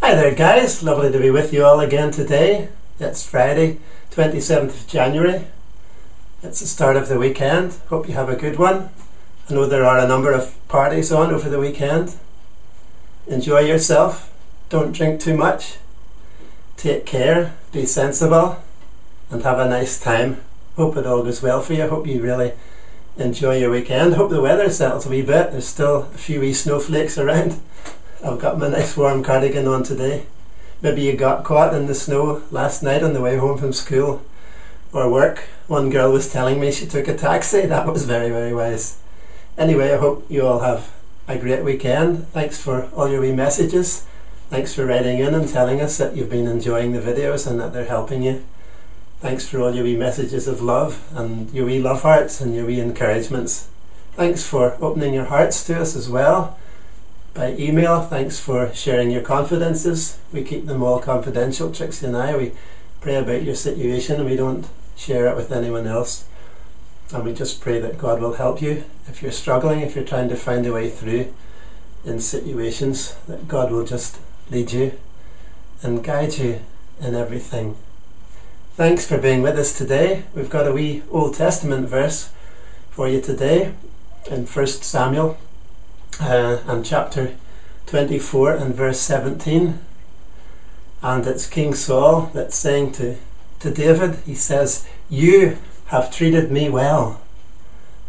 Hi there guys, lovely to be with you all again today. It's Friday, 27th of January. It's the start of the weekend. Hope you have a good one. I know there are a number of parties on over the weekend. Enjoy yourself, don't drink too much, take care, be sensible and have a nice time. Hope it all goes well for you. Hope you really enjoy your weekend. Hope the weather settles a wee bit. There's still a few wee snowflakes around. I've got my nice warm cardigan on today. Maybe you got caught in the snow last night on the way home from school or work. One girl was telling me she took a taxi. That was very, very wise. Anyway, I hope you all have a great weekend. Thanks for all your wee messages. Thanks for writing in and telling us that you've been enjoying the videos and that they're helping you. Thanks for all your wee messages of love and your wee love hearts and your wee encouragements. Thanks for opening your hearts to us as well. By email, thanks for sharing your confidences. We keep them all confidential, Trixie and I. We pray about your situation and we don't share it with anyone else. And we just pray that God will help you if you're struggling, if you're trying to find a way through in situations, that God will just lead you and guide you in everything. Thanks for being with us today. We've got a wee Old Testament verse for you today in 1 Samuel. And chapter 24 and verse 17, and it's King Saul that's saying to David, he says, "You have treated me well,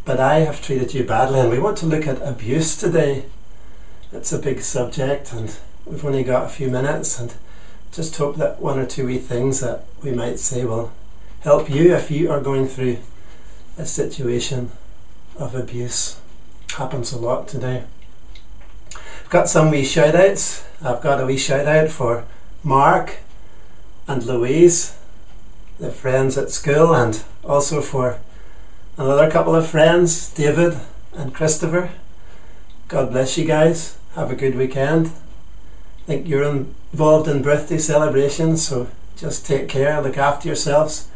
but I have treated you badly." And we want to look at abuse today. It's a big subject and we've only got a few minutes, and just hope that one or two wee things that we might say will help you if you are going through a situation of abuse. Happens a lot today. I've got some wee shout outs. I've got a wee shout out for Mark and Louise, the friends at school, and also for another couple of friends, David and Christopher. God bless you guys. Have a good weekend. I think you're involved in birthday celebrations, so just take care, look after yourselves.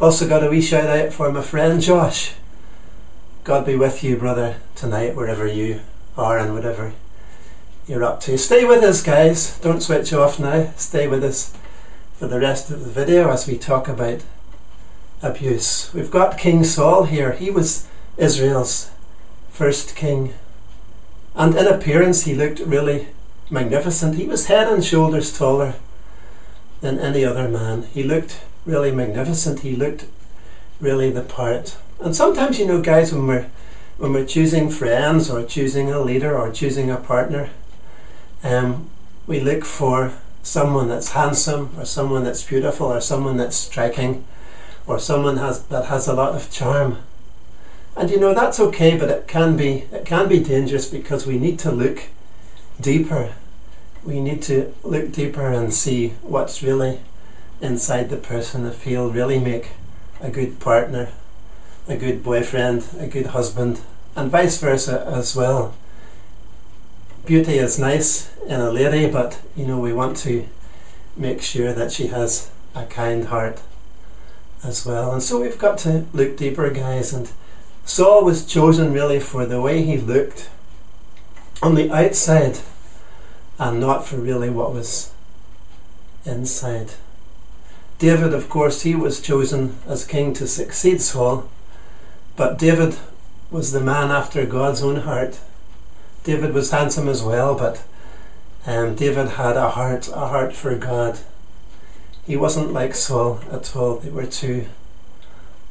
Also got a wee shout out for my friend Josh. God be with you, brother, tonight, wherever you are and whatever you're up to. Stay with us, guys. Don't switch off now. Stay with us for the rest of the video as we talk about abuse. We've got King Saul here. He was Israel's first king. And in appearance, he looked really magnificent. He was head and shoulders taller than any other man. He looked really magnificent. He looked really the part. And sometimes, you know, guys, when we're choosing friends or choosing a leader or choosing a partner, we look for someone that's handsome or someone that's beautiful or someone that's striking or someone that has a lot of charm. And you know, that's okay, but it can be dangerous, because we need to look deeper. We need to look deeper and see what's really inside the person, if he'll really make a good partner, a good boyfriend, a good husband, and vice versa as well. Beauty is nice in a lady, but you know, we want to make sure that she has a kind heart as well. And so we've got to look deeper, guys. And Saul was chosen really for the way he looked on the outside and not for really what was inside. David, of course, he was chosen as king to succeed Saul, but David was the man after God's own heart. David was handsome as well, but David had a heart for God. He wasn't like Saul at all. They were two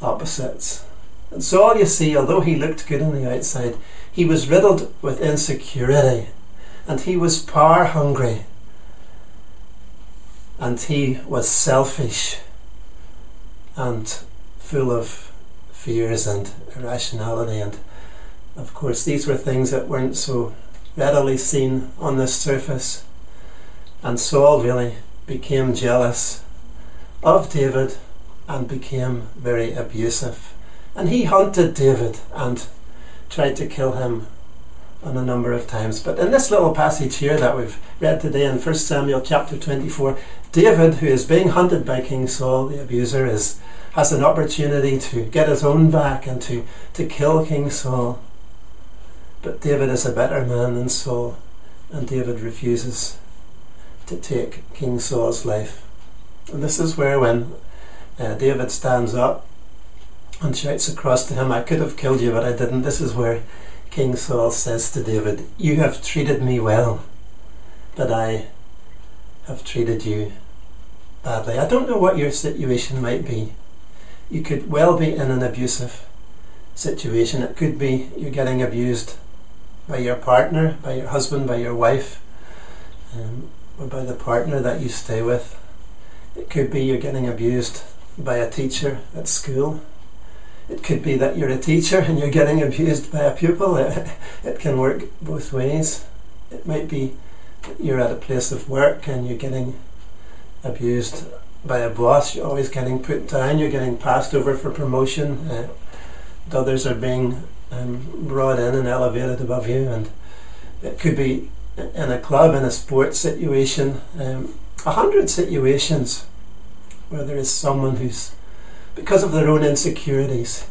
opposites. And Saul, you see, although he looked good on the outside, he was riddled with insecurity, and he was power hungry, and he was selfish and full of fears and irrationality. And of course, these were things that weren't so readily seen on the surface. And Saul really became jealous of David and became very abusive. And he hunted David and tried to kill him on a number of times. But in this little passage here that we've read today in 1 Samuel chapter 24, David, who is being hunted by King Saul, the abuser, has an opportunity to get his own back and to kill King Saul. But David is a better man than Saul, and David refuses to take King Saul's life. And this is where when David stands up and shouts across to him, "I could have killed you, but I didn't." This is where King Saul says to David, "You have treated me well, but I have treated you badly." I don't know what your situation might be. You could well be in an abusive situation. It could be you're getting abused by your partner, by your husband, by your wife, or by the partner that you stay with. It could be you're getting abused by a teacher at school. It could be that you're a teacher and you're getting abused by a pupil. It can work both ways. It might be that you're at a place of work and you're getting abused by a boss. You're always getting put down. You're getting passed over for promotion. Others are being brought in and elevated above you. And it could be in a club, in a sports situation, 100 situations where there is someone who's, because of their own insecurities,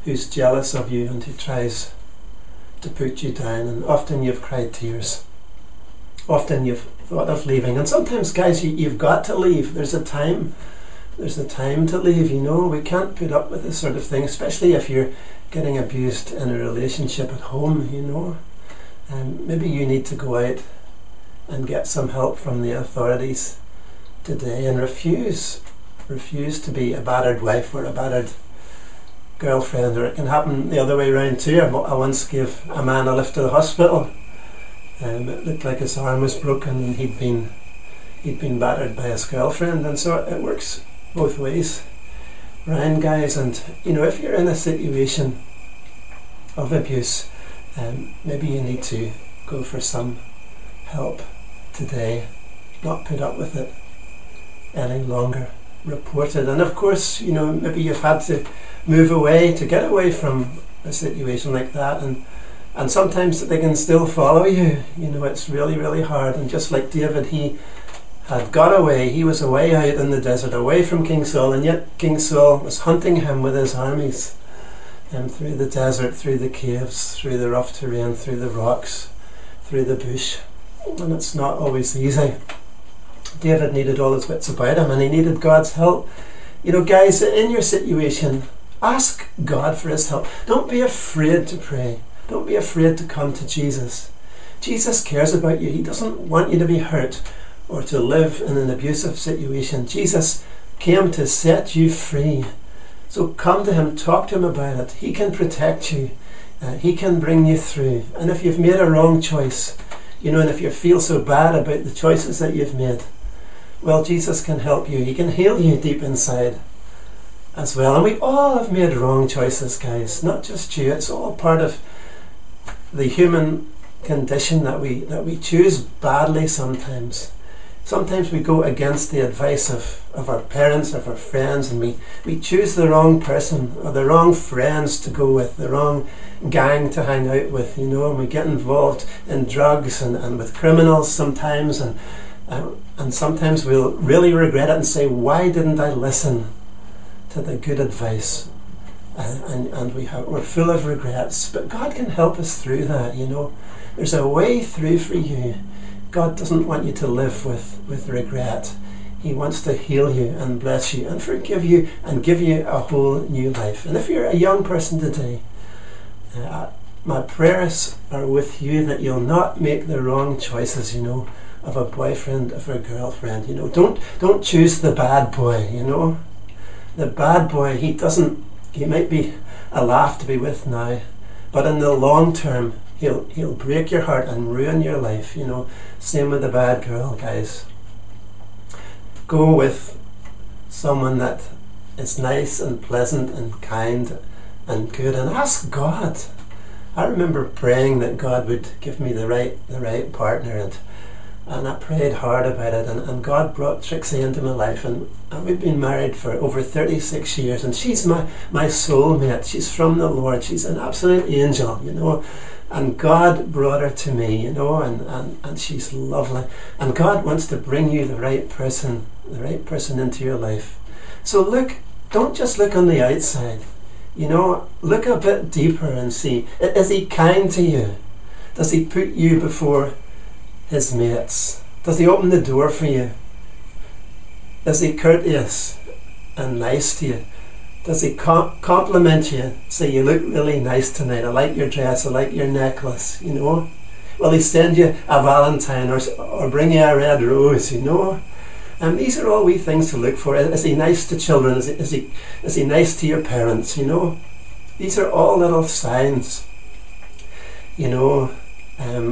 who's jealous of you and who tries to put you down. And often you've cried tears. Often you've thought of leaving. And sometimes, guys, you've got to leave. There's a time to leave, you know. We can't put up with this sort of thing, especially if you're getting abused in a relationship at home, you know. Maybe you need to go out and get some help from the authorities today and refuse to be a battered wife or a battered girlfriend. Or it can happen the other way around too. I once gave a man a lift to the hospital. It looked like his arm was broken and he'd been battered by his girlfriend, and so it works both ways round, guys. And you know, if you're in a situation of abuse, maybe you need to go for some help today, not put up with it any longer. Report it. And of course, you know, maybe you've had to move away to get away from a situation like that, and sometimes they can still follow you. You know, it's really, really hard. And just like David, he had got away. He was away out in the desert, away from King Saul, and yet King Saul was hunting him with his armies, through the desert, through the caves, through the rough terrain, through the rocks, through the bush. And it's not always easy. David needed all his wits about him, and he needed God's help. You know, guys, in your situation, ask God for his help. Don't be afraid to pray. Don't be afraid to come to Jesus. Jesus cares about you. He doesn't want you to be hurt or to live in an abusive situation. Jesus came to set you free. So come to him, talk to him about it. He can protect you. He can bring you through. And if you've made a wrong choice, you know, and if you feel so bad about the choices that you've made, well, Jesus can help you. He can heal you deep inside as well. And we all have made wrong choices, guys. Not just you. It's all part of the human condition that we choose badly sometimes. Sometimes we go against the advice of our parents, of our friends, and we choose the wrong person or the wrong friends to go with, the wrong gang to hang out with, you know, and we get involved in drugs and with criminals sometimes, and sometimes we'll really regret it and say, why didn't I listen to the good advice? And we're full of regrets. But God can help us through that, you know. There's a way through for you. God doesn't want you to live with regret. He wants to heal you and bless you and forgive you and give you a whole new life. And if you're a young person today, my prayers are with you that you'll not make the wrong choices, you know, of a boyfriend, of a girlfriend. You know, don't choose the bad boy, you know. The bad boy, he might be a laugh to be with now, but in the long term, he'll break your heart and ruin your life, you know. Same with the bad girl, guys. Go with someone that is nice and pleasant and kind and good, and ask God. I remember praying that God would give me the right partner, and I prayed hard about it, and God brought Trixie into my life, and we've been married for over 36 years, and she's my soulmate. She's from the Lord. She's an absolute angel, you know, and God brought her to me, you know, and she's lovely, and God wants to bring you the right person into your life. So don't just look on the outside, you know, look a bit deeper and see, is he kind to you? Does he put you before his mates? Does he open the door for you? Is he courteous and nice to you? Does he compliment you? Say, you look really nice tonight. I like your dress. I like your necklace, you know. Will he send you a valentine or bring you a red rose, you know? And these are all wee things to look for. Is he nice to children? Is he nice to your parents, you know? These are all little signs, you know,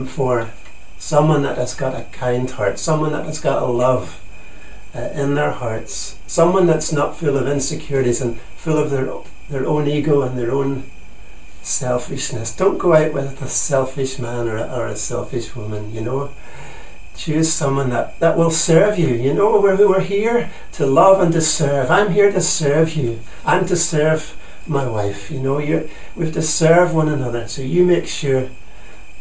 for someone that has got a kind heart, someone that has got a love in their hearts, someone that's not full of insecurities and full of their own ego and their own selfishness. Don't go out with a selfish man or a selfish woman, you know. Choose someone that will serve you, you know. We're here to love and to serve. I'm here to serve you. I'm to serve my wife, you know. We have to serve one another. So you make sure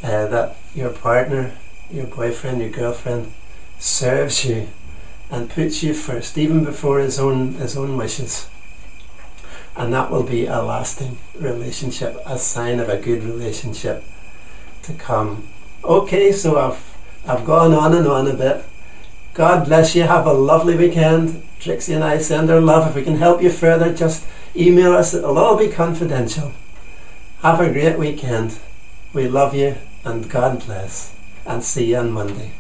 that your partner, your boyfriend, your girlfriend serves you and puts you first, even before his own wishes. And that will be a lasting relationship, a sign of a good relationship to come. Okay, so I've gone on and on a bit. God bless you. Have a lovely weekend. Trixie and I send our love. If we can help you further, just email us. It'll all be confidential. Have a great weekend. We love you, and God bless. And see you on Monday.